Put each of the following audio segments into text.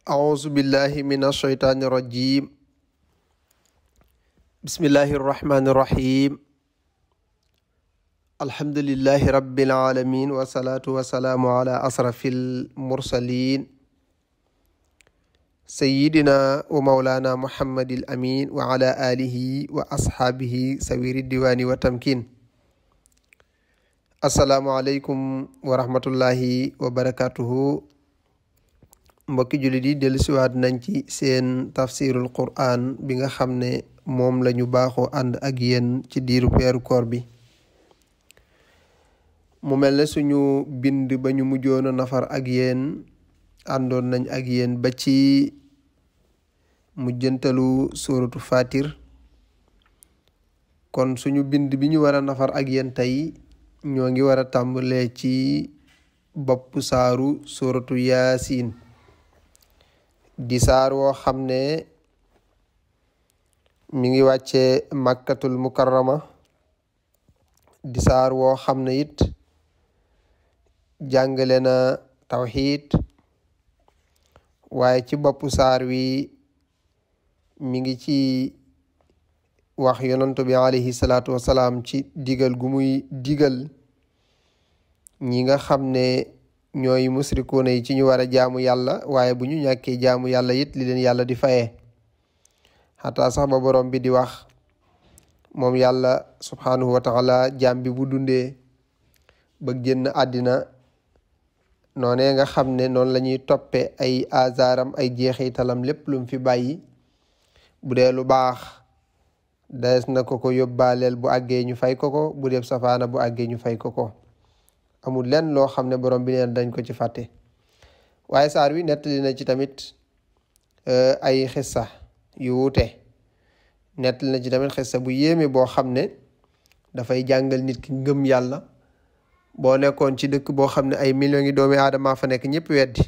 أعوذ بالله من الشيطان الرجيم بسم الله الرحمن الرحيم الحمد لله رب العالمين والصلاة والسلام على أشرف المرسلين سيدنا ومولانا محمد الأمين وعلى آله وأصحابه سوير الديوان والتمكين السلام عليكم ورحمة الله وبركاته mbokki jullit yi dellusiwaat nañ ci seen tafsirul Qur'an bi nga xam ne moom lañu baaxoo ànd ak yéen ci diiru weeru koor bi mu mel ne suñu bind ba ñu mujjoon a nafar ak yéen àndoon nañ ak yéen ba ci mujjantalu suratu Fatir kon suñu bind bi ñu war a nafar ak yéen tey ñoo ngi war a tàmbalee ci bopp saaru suratu Yaasin di saar woo xam ne mi ngi wàcce Makkatul Mukarrama di saar woo xam ne it jàngale na tawxiid waaye ci boppu saar wi mi ngi ci wax yonantu bi alayhi salaatu wasalaam ci digal gu muy digal ñi nga xam ne ñooy musrikuuna yi ci ñu war a jaamu yàlla waaye bu ñu ñàkkee jaamu yàlla it li leen yàlla di fayee xataa sax ba borom bi di wax moom yàlla subhanahu wa taala jaam bi bu dundee ba génn àddina noonee nga xam ne noonu la ñuy toppe ay azaaram ay jeexitalam lépp lum fi bàyyi bu dee lu baax des na ko yóbbaaleel bu àggee ñu fay ko bu dee safaana bu àggee ñu fay ko amul lenn loo xam ne borom bi neen dañ ko ci fàtte waaye saar wi nettali na ci tamit ay xissa yu wuute nettali na ci tamit xissa bu yéeme boo xam ne dafay jàngal nit ki ngëm yàlla boo nekkoon ci dëkk boo xam ne ay millions yi doomi aadama fa nekk ñëpp weddi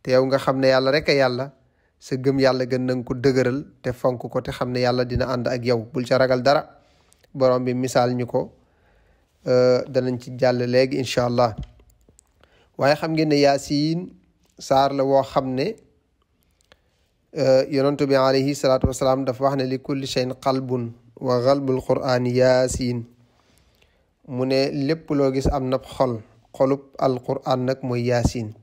te yow nga xam ne yàlla rek a yàlla sa gëm yàlla gën nanga ko dëgëral te fonk ko te xam ne yàlla dina ànd ak yow bul ca ragal dara borom bi misaal ñu ko danañ ci jàll léegi incha allah waaye xam ngeen ne Yaasin saar la woo xam ne yonentu bi alayhi salaatu wasalaam dafa wax ne li kulli shay'in qalbun wa qalbul qur'aan Yaasin mu ne lépp loo gis am na xolub alqur'aan nag mooy Yaasin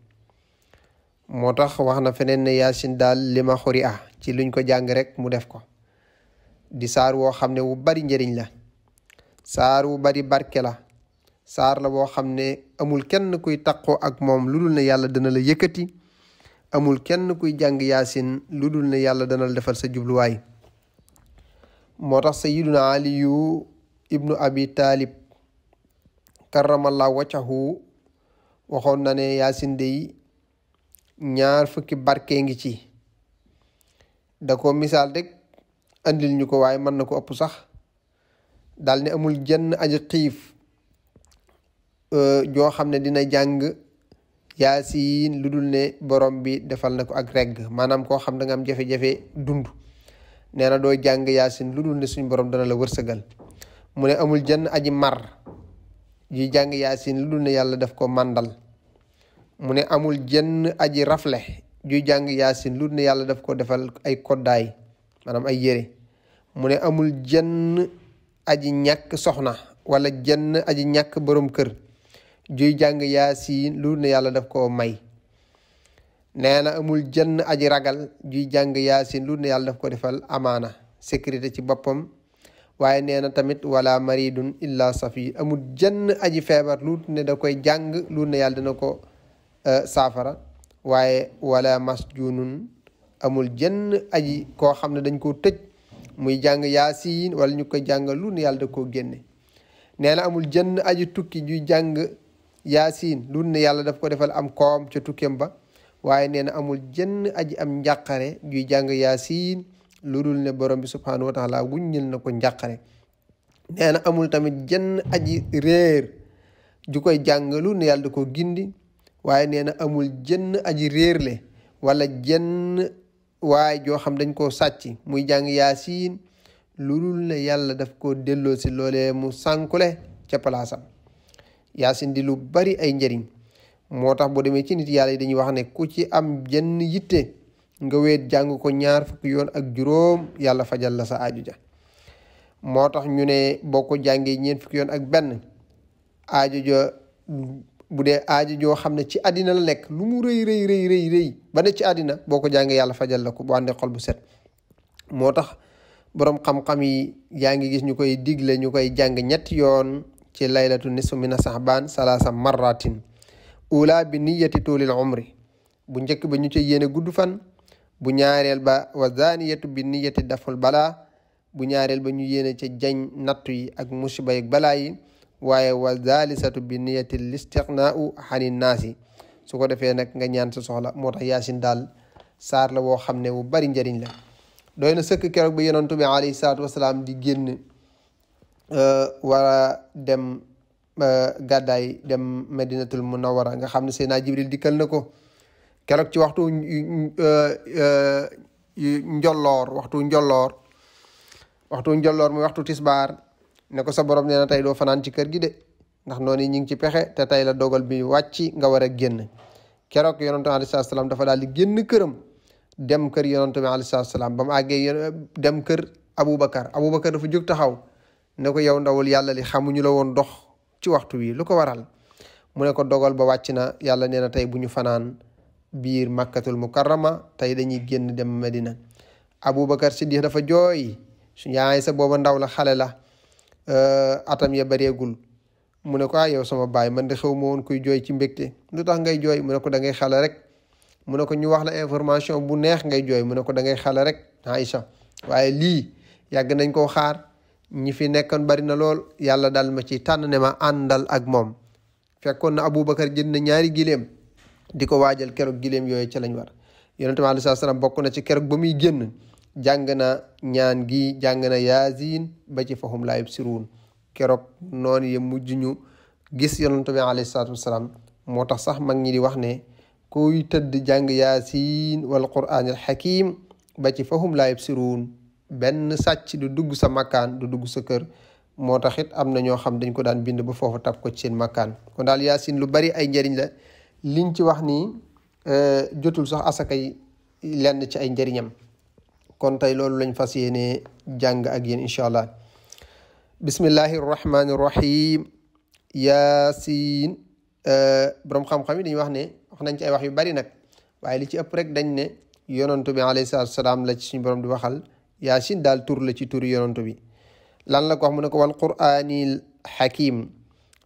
moo tax wax na feneen ne Yaasin daal lima xuri ci luñ ko jàng rek mu def ko di saar woo xam ne wu bari njëriñ la saar wu bari barke la saar la boo xam ne amul kenn kuy taqoo ak moom lu dul ne yàlla dana la yëkkati amul kenn kuy jàng Yaasin lu dul ne yàlla dana la defal sa jubluwaay moo tax sayyiduna aliyu ibnu abi taalib karamallahu wajhahu waxoon na ne Yaasin dey 2 fukki barke ngi ci da ko misaal rek andil ñu ko waaye mën na ko ëpp sax daal ne amul jenn aji xiif joo xam ne dina jàng Yaasin lu dul ne borom bi defal na ko ak regg maanaam koo xam da nga am jafe-jafe dund nee na doo jàng Yaasin lu dul ne suñ borom dana la wërsëgal mu ne amul jenn aji mar juy jàng Yaasin lu dul ne yàlla def ko màndal mu ne amul jenn aji rafle juy jàng Yaasin lu dul ne yàlla daf ko defal ay koddaay maanaam ay yére mu ne amul jenn aji ñàkk soxna wala jenn aji ñàkk borom kër juy jàng Yaasin lu ne yàlla daf koo may nee na amul jenn aji ragal juy jàng Yaasin lu ne yàlla daf ko defal amaana sécurité ci boppam waaye nee na tamit wala maridun illa safi amul jenn aji feebar lu ne da koy jàng lu ne yàlla dina ko saafara waaye wala masjunun amul jenn aji koo xam ne dañ koo tëj muy jàng Yaasin wala ñu koy jàngal lu ne yàlla da koo génne nee na amul jenn aji tukki juy jàng Yaasin lu ne yàlla daf ko defal am koom ca tukkeem ba waaye nee na amul jenn aji am njàqare juy jàng Yaasin lu dul ne borom bi subhanahu wa taala wuññil na ko njàqare nee na amul tamit jenn aji réer ju koy jàng lu ne yàlla da koo gindi waaye nee na amul jenn aji réerle wala jenn waaye joo xam dañ koo sàcc muy jàng Yaasin lu dul ne yàlla daf ko delloo si loolee mu sànkule ca palaasam Yaasin di lu bari ay njëriñ moo tax boo demee ci nit yàlla yi dañuy wax ne ku ci am jenn yitte nga weet jàng ko ñaar fukki yoon ak juróom yàlla fajal la sa aaju ja moo tax ñu ne boo ko jàngee ñeent fukki yoon ak benn aaju ja bu dee aaju joo xam ne ci àddina la nekk lu mu rëy rëy ba ne ci àddina boo ko jàngee yàlla fajal la ko bu àndee xol bu set moo tax boroom xam-xam yi yaa ngi gis ñu koy digle ñu koy jàng ñetti yoon ci laylatu nisfu mina saxbaan salaasa marratin ula bi niyati tuulil umri bu njëkk ba ñu ci yéene gudd fan bu ñaareel ba wa zaniyatu bi niyati daful balaa bu ñaareel ba ñu yéene ca jañ nattu yi ak musiba yi balaa yi waaye wa zalisatu bi niyati listiqnaau xani naasi su ko defee nag nga ñaan sa soxla moo tax yaasin daal saar la woo xam ne bu bari njëriñ la doy na sëkk keroog ba yonantu bi alayhi salaatu wasalaam di génn war a dem gàddaay dem madinatul munawwara nga xam ne Seydina Jibril dikkal na ko keroog ci waxtu njolloor muy waxtu tisbaar ne ko sa borom nee na tey doo fanaan ci kër gi de ndax noonu ñi ngi ci pexe te tey la dogal bi wàcc nga war a génn keroog yonantu bi alayhi salaam dafa daal di génn këram dem kër yonantu bi alayhi salaam ba mu àggee dem kër Aboubacar dafa jóg taxaw ne ko yow ndawul yàlla li xamuñu la woon dox ci waxtu wi lu ko waral mu ne ko dogal ba wàcc na yàlla nee na tey bu ñu fanaan biir makkatul mukarrama tey dañuy génn dem Medina Aboubacar Siddiq dafa jooy su yaay sa booba ndaw la xale la atam ya bareegul mu ne ko yow sama baay man de xew ma woon kuy jooy ci mbégte lu tax ngay jooy mu ne ko da ngay xale rek mu ne ko ñu wax la information bu neex ngay jooy mu ne ko da ngay xale rek Aïcha waaye lii yàgg nañ koo xaar ñi fi nekkoon bari na lool yàlla daal ma ci tànn ne ma àndal ak moom fekkoon na Aboubacar jënd na ñaari gileem di ko waajal keroog gileem yooyu ca lañ war yonente bi alayhi salaam bokk na ci keroog ba muy génn jàng na ñaan gi jàng na yaasin ba ci fahum laa yubsiruun keroog noonu ye mujj ñu gis yonente bi alayhi salaatu wasalaam moo tax sax mag ñi di wax ne kuy tëdd jàng yaasin wal quraanil hakim ba ci fahum laa yubsiruun benn sàcc du dugg sa makkaan du dugg sa kër moo tax it am na ñoo xam dañ ko daan bind ba foofu tab ko ci seen makkaan kon daal yaasin lu bari ay njëriñ la liñ ci wax nii jotul sax asakay lenn ci ay njëriñam kon tey loolu lañ fas yéene jàng ak yéen incha allah bismillahi rahmani rahim yaasin borom xam-xam yi dañuy wax ne wax nañ ci ay wax yu bari nag waaye li ci ëpp rek dañ ne yonantu bi alayhi salaatu salaam la ci suñu borom di waxal yaasin daal tur la ci turu yonantu bi lan la ko wax mu ne ko wal quraanil hakim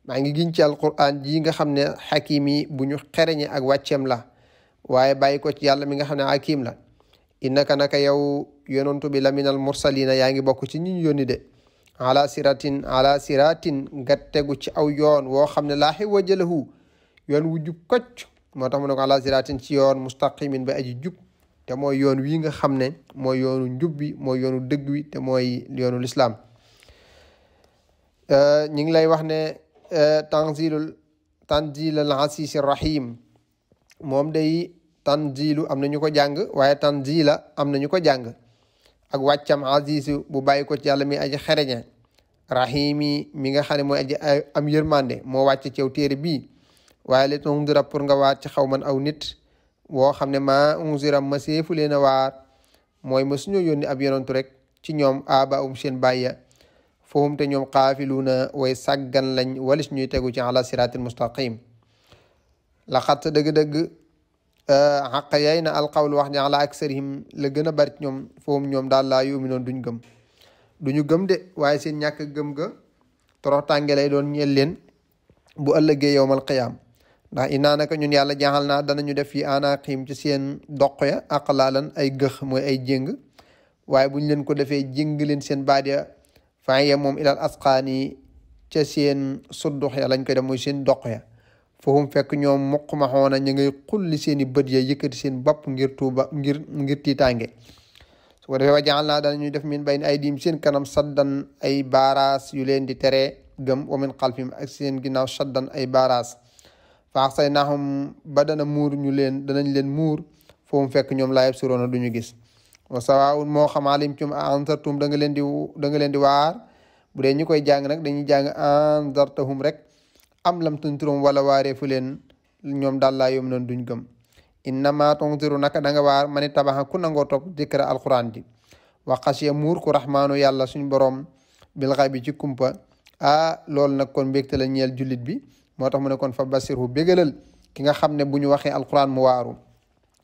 maa ngi giñ ci alquran ji nga xam ne hakim yi bu ñu xereñe ak wàcceem la waaye bàyyi ko ci yàlla mi nga xam ne hakim la innaka naka yow yonantu bi laminal mursalina yaa ngi bokk ci ñi ñu yónni de ala siratin nga tegu ci aw yoon woo xam ne laa xiwaja lahu yoon wu jub kocc moo tax mu ne ko ala siratin ci yoon mustaqimin ba aji jub te mooy yoon wi nga xam ne mooy yoonu njub bi mooy yoonu dëgg wi te mooy yoonu lislaam ñi ngi lay wax ne tanzilul asiisi rahim moom day tanzilu am na ñu ko jàng waaye tanzila am na ñu ko jàng ak wàccam asiisu bu bàyyi ko ci yàlla mi aji xereñe rahimi mi nga xam ne mooy aji am yërmande moo wàcc ci yow téere bii waaye li tundira pour nga waat ci xaw man aw nit woo xam ne maa unzira ma seefu leen a waar mooy ma suñu yónni ab yonantu rek ci ñoom aba seen bàyya foohum te ñoom xaafiluuna way sàggan lañ walis ñuy tegu ci ala siratil mustaqim laxat dëgg-dëgg xaq yay na alqawlu wax ne ala aksarihim la gën a bari ci ñoom foohum ñoom daal laa yuminoon duñu gëm de waaye seen ñàkk gëm ga torox tànge lay doon ñeel leen bu ëllëgee yowmal qiyaam ndax inaa naka ñun yàlla jaaxal naa danañu def fi anaqim ci seen doq ya aqlaalan ay gëx mooy ay jéng waaye buñ leen ko defee jéng leen seen baat ya faye moom ilal asqaani ca seen suddux ya lañ koy def mooy seen doq ya foofu fekk ñoom muqmaxoona ñu ngay xulli seen i bët ya yëkkati seen bopp ngir tuuba ngir tiitaange su ko defee wa jaxal naa danañu def min bayni aydiim seen kanam saddan ay baaraas yu leen di tere gëm wa min xalfim ak seen ginnaaw saddan ay baaraas faax say naxum ba danañ leen muur foofu fekk ñoom laa yabsuroona duñu gis wa sawaun moo xam alim cum anzartum da nga leen di waar bu dee ñu koy jàng nag dañuy jàng anzartahum rek am lam tunturum wala waaree fu leen ñoom daal laa yom noon duñ gëm innama tunziru naka da nga waar mani tabaxa ku nangoo topp dikra alquran ji wa xasiya muur ku rahmaanu yàlla suñ borom bil xaybi ci kumpa loolu nag kon mbégte la ñeel jullit bi moo tax mu ne kon fa basirhu bégalal ki nga xam ne bu ñu waxee alquran mu waaru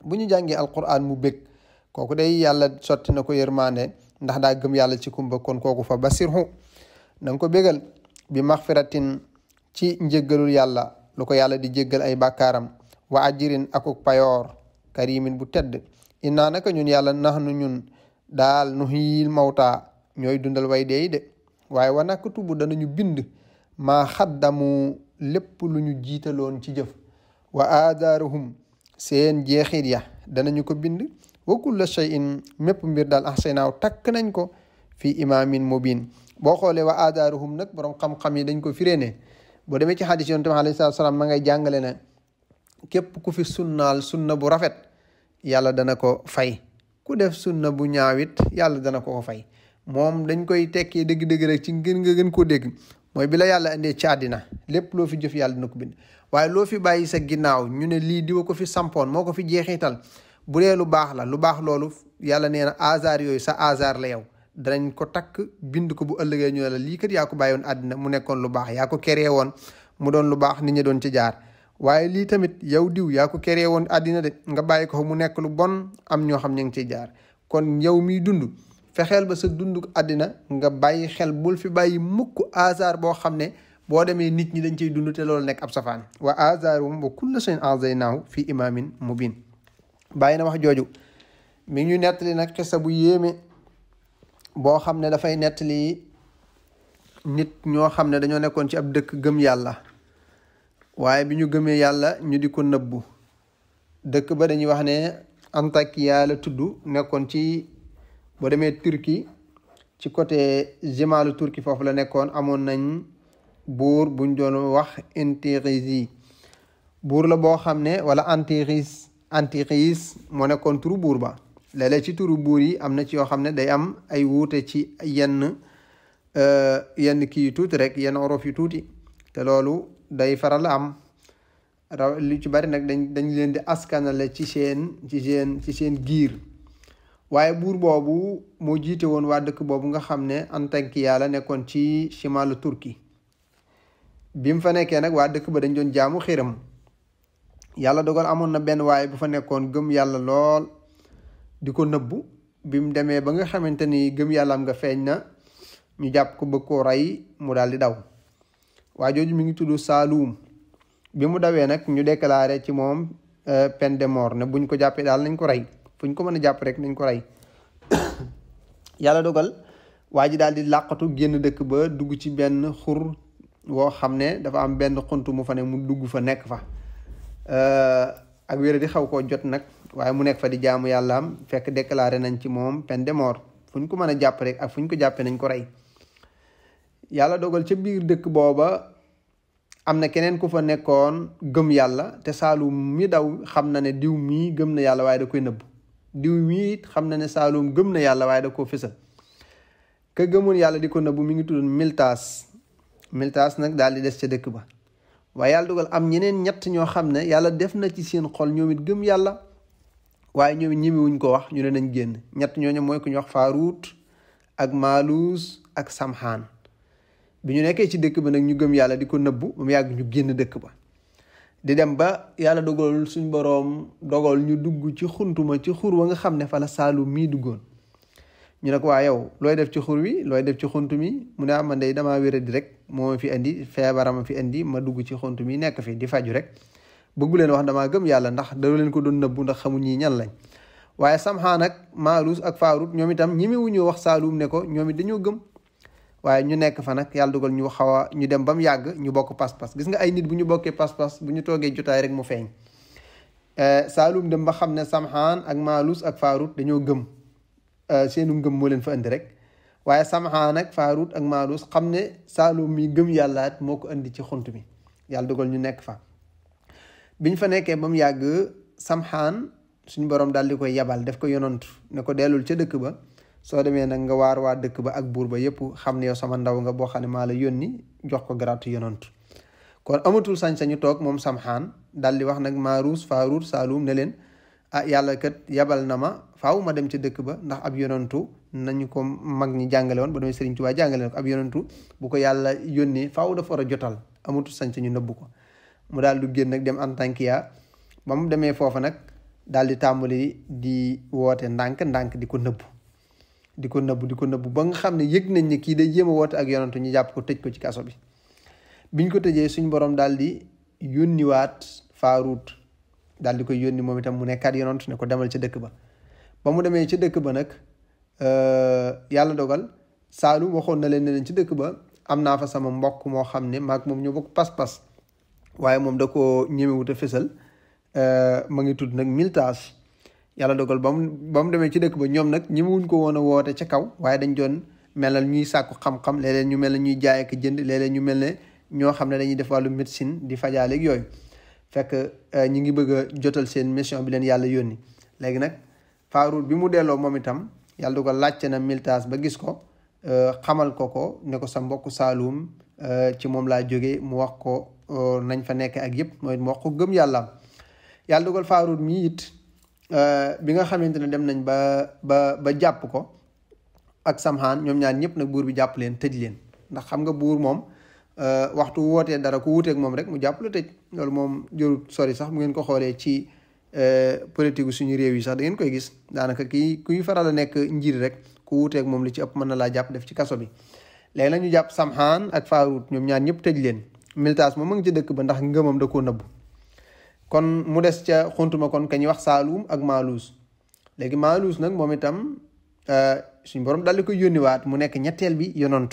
bu ñu jàngee alquran mu bég kooku day yàlla sotti na ko yërmande ndax daa gëm yàlla ci kumpa kon kooku fa basirhu na nga ko bégal bi maxfiratin ci njéggalul yàlla lu ko yàlla di jéggal ay bàkkaaram wa ajirin akuk payoor karimin bu tedd innaa naka ñun yàlla nahnu ñun daal nuhyil mawta ñooy dundal way deey de waaye wa naktubu danañu bind maa xaddamu lépp lu ñu jiitaloon ci jëf wa aadaruhum seen jeexit ya danañu ko bind wa kulla shay'in mépp mbir daal ahsaynaaw takk nañ ko fii imaamin mubin boo xoolee wa aadaruhum nag borom xam-xam yi dañ ko firee ne boo demee ci xadis yonent bi alayhi salaatu salaam ma ngay jàngale ne képp ku fi sunnaal sunna bu rafet yàlla dana ko fay ku def sunna bu ñaawit yàlla dana ko fay moom dañ koy tekkee dëgg-dëgg rek ci ngën nga gën koo dégg mooy bi la yàlla indee ci àddina lépp loo fi jëf yàlla dina ko bind waaye loo fi bàyyi sa ginnaaw ñu ne lii diwa ko fi sampoon moo ko fi jeexital bu dee lu baax la lu baax loolu yàlla nee na hasard yooyu sa hasard la yow danañ ko takk bind ko bu ëllëgee ñu ne la lii kat yaa ko bàyyi woon àddina mu nekkoon lu baax yaa ko keree woon mu doon lu baax nit ñi doon ci jaar waaye lii tamit yow diw yaa ko keree woon àddina de nga bàyyi ko mu nekk lu bon am ñoo xam ñu ngi ciy jaar kon yow miy dund fexeel ba sa dund àddina nga bàyyi xel bul fi bàyyi mukk hasard boo xam ne boo demee nit ñi dañ ciy dund te loolu nekk ab safaan wa hasardum wa kulla shay'in ahsaynaahu fi imaamin mubin bàyyi na wax jooju mi ngi ñu nettali nag xisa bu yéeme boo xam ne dafay nettali nit ñoo xam ne dañoo nekkoon ci ab dëkk gëm yàlla waaye bi ñu gëmee yàlla ñu di ko nëbbu dëkk ba dañuy wax ne Antakiya la tudd nekkoon ci boo demee Turquie ci côté Jemalu Turquie foofu la nekkoon amoon nañ buur buñ doon wax Antixiis buur la boo xam ne wala Antixiis moo nekkoon turu buur ba léeg-léeg ci turu buur yi am na ci yoo xam ne day am ay wuute ci yenn kii yu tuuti rek yenn orof yu tuuti te loolu day faral am lu ci bari nag dañ leen di askanale ci seen giir waaye buur boobu moo jiite woon waa dëkk boobu nga xam ne Antakiya la nekkoon ci shimalu Turki bi mu fa nekkee nag waa dëkk ba dañ doon jaamu xiram yàlla dogal amoon na benn waaye bu fa nekkoon gëm yàlla lool di ko nëbbu bi mu demee ba nga xamante ni gëm yàllaam nga feeñ na ñu jàpp ko bëgg koo rey mu daal di daw waa jooju mi ngi tudd Saalum bi mu dawee nag ñu déclaré ci moom peine de mort ne buñ ko jàppee daal nañ ko rey fuñ ko mën a jàpp rek nañ ko rey yàlla dogal waa ji daal di làqatu génn dëkk ba dugg ci benn xur woo xam ne dafa am benn xunt mu fa ne mu dugg fa nekk fa ak wéra di xaw koo jot nag waaye mu nekk fa di jaamu yàllaam fekk déclaré nañ ci moom peine de mort fuñ ko mën a jàpp rek ak fuñ ko jàppee nañ ko rey yàlla dogal ca biir dëkk booba am na keneen ku fa nekkoon gëm yàlla te Saalum mi daw xam na ne diw mii gëm na yàlla waaye da koy nëbb diw mii it xam na ne Saalum gëm na yàlla waaye da koo fësal ka gëmoon yàlla di ko nëbbu mi ngi tudd Miltaas nag daal di des ca dëkk ba waaye yàlla dogal am ñeneen ñett ñoo xam ne yàlla def na ci seen xol ñoom it gëm yàlla waaye ñoom it ñemewuñ ko wax ñu ne nañ génn ñett ñooñu mooy ku ñu wax Faaruut ak Maaluus ak Samxaan bi ñu nekkee ci dëkk ba nag ñu gëm yàlla di ko nëbbu ba mu yàgg ñu génn dëkk ba di dem ba yàlla dogal suñ boroom dogal ñu dugg ci xuntuma ci xur wa nga xam ne fa la Saalum mii duggoon ñu ne ko waa yow looy def ci xur wi looy def ci xunt mi mu ne man de damaa wéradi rek moo ma fi indi feebarama fi indi ma dugg ci xunt mi nekk fi di faju rek bëggu leen wax damaa gëm yàlla ndax da leen ko doon nëbbu ndax xamu ñii ñan lañ waaye Samxaan ak Maaluus ak Faarut ñoom itam ñemewuñu wax Saalum ne ko ñoom it dañoo gëm waaye ñu nekk fa nag yàlla dogal ñu ñu dem ba mu yàgg ñu bokk pas-pas gis nga ay nit bu ñu bokkee pas-pas bu ñu toogee jotaay rek mu feeñ Saalum dem ba xam ne Samxaan ak Maaluus ak Faarut dañoo gëm seenu ngëm moo leen fa indi rek waaye Samxaan ak Faarut ak Maaluus xam ne Saalum mi gëm yàllaat moo ko indi ci xunt mi yàlla dogal ñu nekk fa biñ fa nekkee ba mu yàgg Samxaan suñu borom daal di koy yabal def ko yonantu ne ko dellul ca dëkk ba soo demee nag nga waar waa dëkk ba ak buur ba yépp xam ne yow sama ndaw nga boo xam ne maa la yónni jox ko garaatu yonantu kon amatul sañ-sañu toog moom Samxaan daal di wax nag Maaruus Faaruut Saalum ne leen yàlla kat yabal na ma faaw ma dem ci dëkk ba ndax ab yonantu nañu ko mag ñi jàngale woon ba demee Sëriñ Tuubaa jàngale na ko ab yonantu bu ko yàlla yónnee faaw dafa war a jotal amatu sañ ñu nëbbu ko mu daal du génn nag dem Antakiya ba mu demee foofa nag daal di tàmbali di woote ndànk di ko nëbbu ba nga xam ne yëg nañ ne kii day jéem a woote ak yonantu ñu jàpp ko tëj ko ci kaso bi biñ ko tëjee suñ borom daal di yónniwaat Faaruut daal di koy yónni moom itam mu nekkaat yonantu ne ko demal ca dëkk ba mu demee ca dëkk ba nag yàlla dogal Saalum waxoon na leen ne leen ci dëkk ba am naa fa sama mbokk moo xam ne maag moom ñu bokk pas-pas waaye moom da koo ñemewut a fësal ma ngi tudd nag Miltaas yàlla dogal ba mu demee ci dëkk ba ñoom nag ñemewuñ ko woon a woote ca kaw waaye dañ doon melal ñuy sàkku xam-xam léeg-léeg ñu mel ne ñuy jaay ak jënd léeg-léeg ñu mel ne ñoo xam ne dañuy def wàllu médecine di fajaaleeg yooyu fekk ñi ngi bëgg a jotal seen mission bi leen yàlla yónni léegi nag Faaruut bi mu delloo moom itam yàlla dogal laajte na Miltaas ba gis ko xamal ko ne ko sa mbokk Saalum ci moom laa jógee mu wax ko nañ fa nekk ak yëpp mooy mu wax ko gëm yàllaam yàlla dogal Faaruut mii it bi nga xamante ne dem nañ ba jàpp ko ak Samhaan ñoom ñaar ñëpp nag buur bi jàpp leen tëj leen ndax xam nga buur moom waxtu wootee dara ku wuuteeg moom rek mu jàpp la tëj loolu moom jërul sori sax mu ngeen ko xoolee ci politique suñu réew yi sax da ngeen koy gis daanaka kuy faral a nekk njiit rek ku wuuteeg moom li ci ëpp mën na laa jàpp def ci kaso bi léegi nag ñu jàpp Samhaan ak Faaruut ñoom ñaar ñëpp tëj leen Miltaas moom ma ngi ci dëkk ba ndax ngëmam da koo nëbbu kon mu des ca xuntuma kon ka ñuy wax Saalum ak Maaluus léegi Maaluus nag moom itam suñu borom daal di koy yónniwaat mu nekk ñetteel bi yonant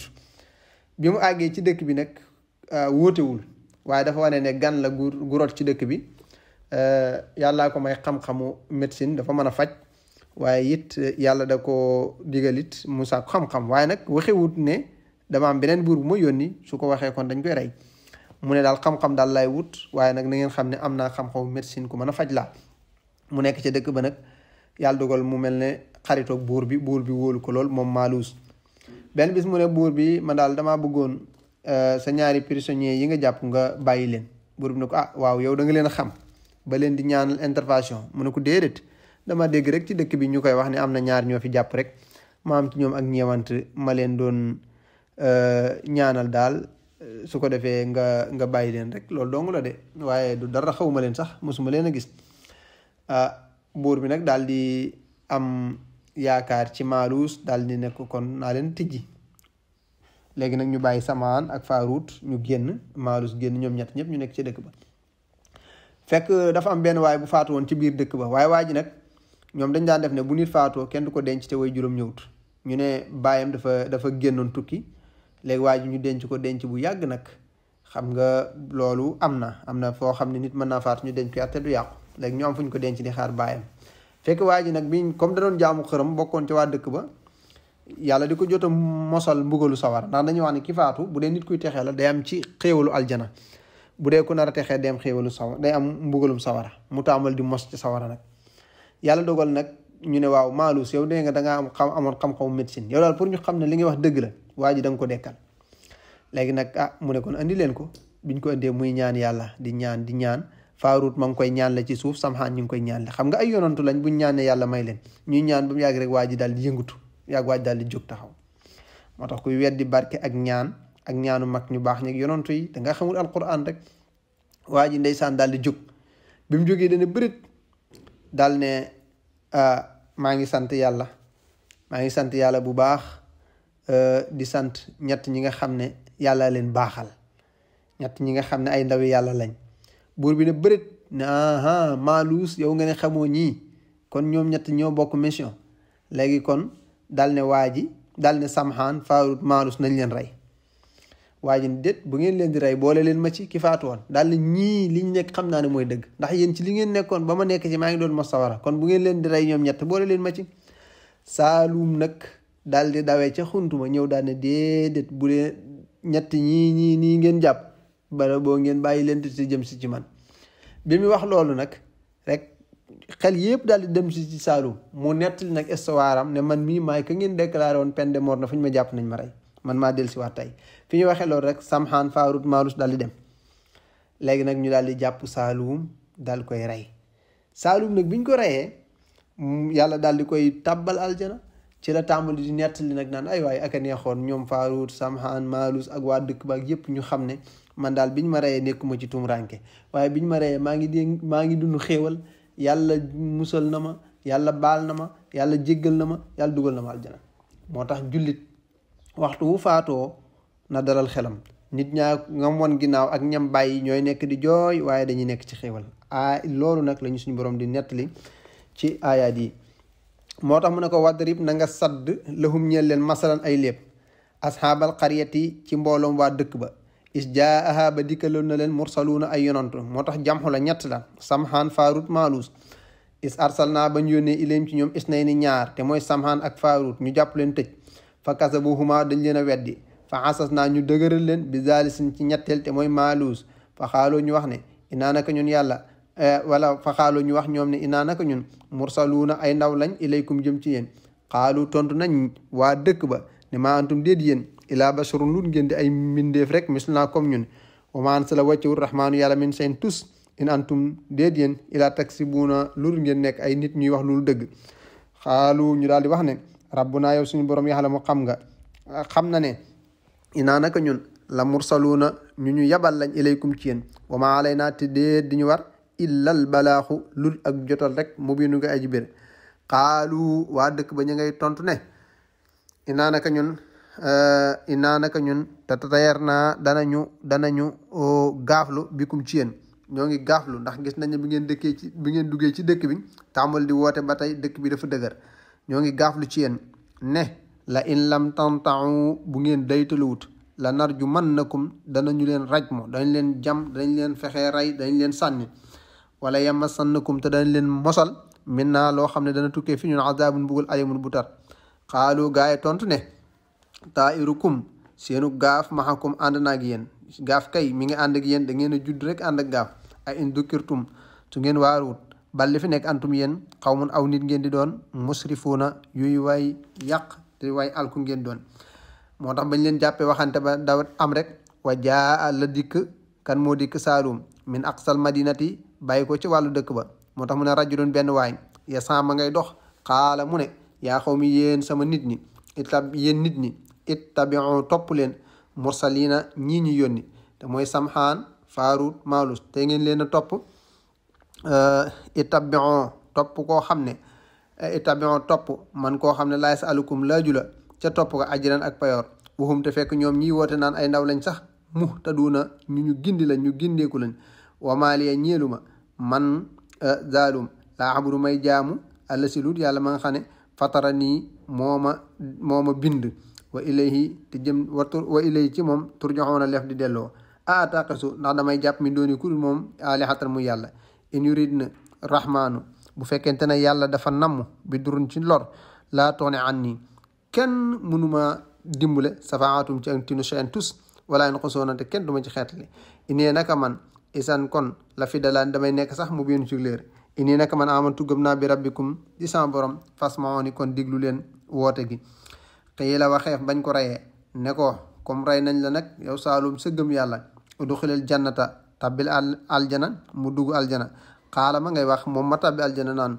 bi mu àggee ci dëkk bi nag wóotewul waaye dafa wane ne gan la gu rot ci dëkk bi yàllaa ko may xam-xamu médecine dafa mën a faj waaye it yàlla da ko digal it mu sàkku xam-xam waaye nag waxewut ne dama am beneen buur bu ma yónni su ko waxee kon dañ koy rey mu ne daal xam-xam daal lay wut waaye nag na ngeen xam ne am naa xam-xamu médecine ku mën a faj laa mu nekk ca dëkk ba nag yàlla dogal mu mel ne xaritoog buur bi wóolu ko lool moom Maaluus benn bis mu ne buur bi man daal damaa bëggoon sa ñaari prisonniers yi nga jàpp nga bàyyi leen buur bi ne ko waaw yow da nga leen a xam ba leen di ñaanal intervention mu ne ko déedéet dama dégg rek ci dëkk bi ñu koy wax ne am na ñaar ñoo fi jàpp rek ma am ci ñoom ak ñeewant ma leen doon ñaanal daal su ko defee nga bàyyi leen rek loolu dong la de waaye du dara xawuma leen sax mosuma leen a gis buur bi nag daal di am yaakaar ci Maaluus daal di nekk kon naa leen tijji léegi nag ñu bàyyi Samhaan ak Faaruut ñu génn Maaluus génn ñoom ñett ñëpp ñu nekk ci dëkk ba fekk dafa am benn waay bu faatu woon ci biir dëkk ba waaye waa ji nag ñoom dañ daan def ne bu nit faatoo kenn du ko denc te way juróom ñëwut ñu ne baayam dafa génnoon tukki léegi waa ji ñu denc ko denc bu yàgg nag xam nga loolu am na foo xam ne nit mën naa faatu ñu denc ko te du yàqu léegi ñu am fu ñu ko denc di xaar baayam fekk waa ji nag bi comme da doon jaamu xërëm bokkoon ci waa dëkk ba yàlla di ko jot a mosal mbugalu sawara ndax dañuy wax ne ki faatu bu dee nit kuy texee la day am ci xéewalu aljana bu dee ku nar a texee day am xéewalu sawara day am mbugalum sawara mu taamal di mos ci sawara nag yàlla dogal nag ñu ne waaw Maaluus yow dégg nga dangaa amoon xam-xamu médecine yow daal pour ñu xam ne li ngay wax dëgg la waa ji da nga ko dekkal léegi nag mu ne kon andi leen ko biñ ko indee muy ñaan yàlla di ñaan Faaruut ma ngi koy ñaan la ci suuf Samhaan ñu ngi koy ñaan la xam nga ay yonantu lañ buñ ñaanee yàlla may leen ñuy ñaan ba mu yàgg rek waa ji daal di yëngutu yàgg waa ji daal di jóg taxaw moo tax kuy weddi barke ak ñaanu mag ñu baax ñi ak yonantu yi da nga xamul alquran rek waa ji ndeysaan daal di jóg bi mu jógee dana bërit daal ne maa ngi sant yàlla bu baax di sant ñett ñi nga xam ne yàlla leen baaxal ñett ñi nga xam ne ay ndawi yàlla lañ buur bi ne bërit ne Maaluus yow nga ne xamoo ñii kon ñoom ñett ñoo bokk mission léegi kon dal ne waa ji dal ne Samhaan Faaruut Maaluus nañ leen rey waa ji déet bu ngeen leen di rey boole leen ma ci ki faatu woon daal ne ñii liñ nekk xam naa ne mooy dëgg ndax yéen ci li ngeen nekkoon ba ma nekk ci maa ngi doon mos sawara kon bu ngeen leen di rey ñoom ñett boole leen ma ci Saalum nag daal di dawee ca xuntuma ñëw daal ne déedéet bu dee ñett ñii ngeen jàpp bara boo ngeen bàyyi leen te jëm si ci man bi mu wax loolu nag rek xel yëpp daal di dem si ci Saalum mu nettali nag histoire am ne man mii maay ka ngeen déclaré woon peine de mort na fu ñu ma jàpp nañ ma rey man maa del si waat tey fi ñu waxee loolu rek Samhaan Faaruut Maaluus daal di dem léegi nag ñu daal di jàpp Saalum daal koy rey Saalum nag biñ ko reyee yàlla daal di koy tàbbal aljana. ci la tàmbali di nettali nag naan ay waay ak a neexoon ñoom Faaruut Samhaan Maalus ak waa dëkk ba ak yëpp ñu xam ne man daal biñ ma reyee nekkuma ci tumranke waaye biñ ma reyee maa ngi dund xéewal yàlla musal na ma yàlla baal na ma yàlla jéggal na ma yàlla dugal na ma aljana. moo tax jullit waxtu wu faatoo na dalal xelam nit ñaa ngam woon ginnaaw ak ñam bàyyi ñooy nekk di jooy waaye dañuy nekk ci xéewal loolu nag lañu suñu borom di nettali ci aayaat yi. moo tax mu ne ko wadrib na nga sadd lahum ñeel leen masalan ay léeb asxaabal qaryati ci mbooloom waa dëkk ba is jaaha ba dikkaloon na leen mursaluuna ay yonantu moo tax jamxu la ñett la Samhaan Faaruut Maalus is arsalnaa bañ yónnee ilayhim ci ñoom isnayni ñaar te mooy Samhaan ak Faaruut ñu jàpp leen tëj fa kasabuhuma dañ leen a weddi fa xasas naa ñu dëgëral leen bi zaalisin ci ñetteel te mooy Maalus fa xaaloo ñu wax ne inaa naka ñun yàlla wala fa xaaloo ñu wax ñoom ne inaa naka ñun mursaluuna ay ndaw lañ ilaykum jëm ci yéen xaalu tontu nañ waa dëkk ba ne maa antum déet yéen ilaa basharun lut ngeen di ay mbindeef rek mislunaa comme ñun wa maa ansala wàccewul rahmaanu yàlla min seen tus in antum déet yéen ilaa taksibuuna lul ngeen nekk ay nit ñuy wax lu dëgg xaalu ñu daal di wax ne rabbunaa yow suñu borom yàlla mu xam na ne inaa naka ñun la mursaluuna ñu yabal lañ ilaykum ci yéen wa maa alaynaa te déet di ñu war illal balaaxu lul ak jotal rek mu biinu nga aji bir xaalu waa dëkk ba ñu ngay tontu ne inaa naka ñun te tayar naa danañu gaaflu bikum ci yéen ñoo ngi gaaflu ndax gis nañ ne bi ngeen duggee ci dëkk bi tàmbal di woote ba tey dëkk bi dafa dëgër ñoo ngi gaaflu ci yéen ne la in lam tantau bu ngeen daytaluwut la narju mannakum danañu leen rajmo dañ leen jam dañ leen fexee rey dañ leen sànni wala yamassannakum te dañ leen mosal min naa loo xam ne dana tukkee fi ñun azaabun bugul alimun bu tar xaalu gaaye tontu ne taa'irukum seenu gaaf maxakum ànd naag yéen gaaf kay mi ngi ànd ak yéen da ngeen a judd rek ànd ak gaaf a in dukkirtum su ngeen waaruwut balli fi nekk antum yéen xawmun aw nit ngeen di doon musrifuuna yuy waay yàq te waay alku ngeen doon. moo tax bañ leen jàppee waxante ba dawat am rek wa jaa la dikk kan moo dikk Saalum min aqsal madinati bàyyi ko ci wàllu dëkk ba moo tax mu ne rajulun benn waay ya sama ngay dox xaala mu ne yaa xaw mi yéen sama nit ñi ittabi'u topp leen mursalina ñii ñu yónni te mooy Samhaan Faaruut Maalus te ngeen leen a topp ittabi'u topp koo xam ne man koo xam ne laa yasalukum laaju la ca topp ko ajran ak payoor waxum te fekk ñoom ñiy woote naan ay ndaw lañ sax muhtaduuna ñu gindi lañ ñu gindeeku lañ wa maaliya ñeelu ma man zaalum laa abudu may jaamu alla si lut yàlla ma nga xam ne fatara nii moo ma bind wa ilayhi te jëm wa ilayhi ci moom turjaxoona lef di delloo ataqisu ndax damay jàpp mi dooni ku dul moom alihatan mu yàlla in yuridna rahmaanu bu fekkente ne yàlla dafa namm bi durun ci lor laa toone an nii kenn mënuma dimbale safaatum ci ak tinu seen tus wala en xosoona te kenn duma ci xeetali inee naka man isan kon la fi dalaan damay nekk sax mu biinu ci leer inee naka man amantu gëm naa bi rabbikum di sama borom fasmaoni kon diglu leen woote gi xëyi la waxeef bañ ko reyee ne ko comme rey nañ la nag yow Saalum sa gëm yàlla uduxilil jannata tabbil aljana mu dugg aljana xaala ma ngay wax moom ma tabbi aljana naan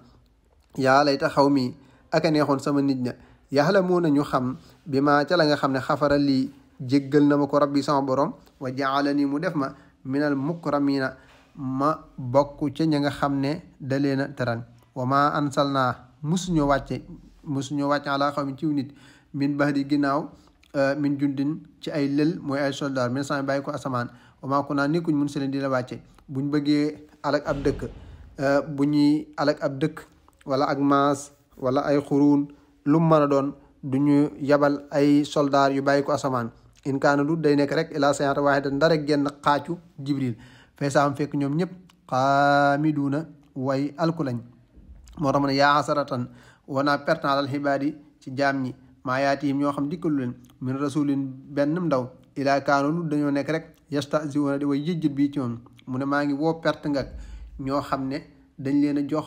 yaa layta xaw mi aka neexoon sama nit ña yaxla moo nañu xam bi ma ca la nga xam ne xafara lii jéggal na ma ko rabbi sama borom wa jaala nii mu def ma minal mukramina ma bokk ca ña nga xam ne da leen a teral wa ma ansal naa musuñoo wàcce ala xaw mi ciw nit min bahdi ginnaaw min jundin ci ay lël mooy ay soldat min sama bàyyi ko asamaan wa maa kunaa nekkuñ mun si leen di la wàcce buñ bëggee alak ab dëkk bu ñuy alak ab dëkk wala ak maas wala ay xuruun lu mu mën a doon du ñu yabal ay soldat yu bàyyi ko asamaan in kaana lu day nekk rek ila sayata waahida ndara genn xaacu jibril fay saam fekk ñoom ñëpp xaamiduuna way alku lañ moo tax mu ne yaa xasaratan wanaa pertanalal xibaadi ci jaam ñi maa yaatihim ñoo xam dikkalu leen min rasulin benn ndaw ilaa kaanu lu dañoo nekk rek yastahzi'uuna di way yëjjët bii ci moom mu ne maa ngi woo perte nga ñoo xam ne dañ leen a jox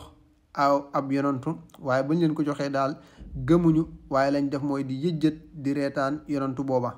ab yonantu waaye bañ leen ko joxee daal gëmuñu waaye lañ def mooy di yëjjët di reetaan yonantu booba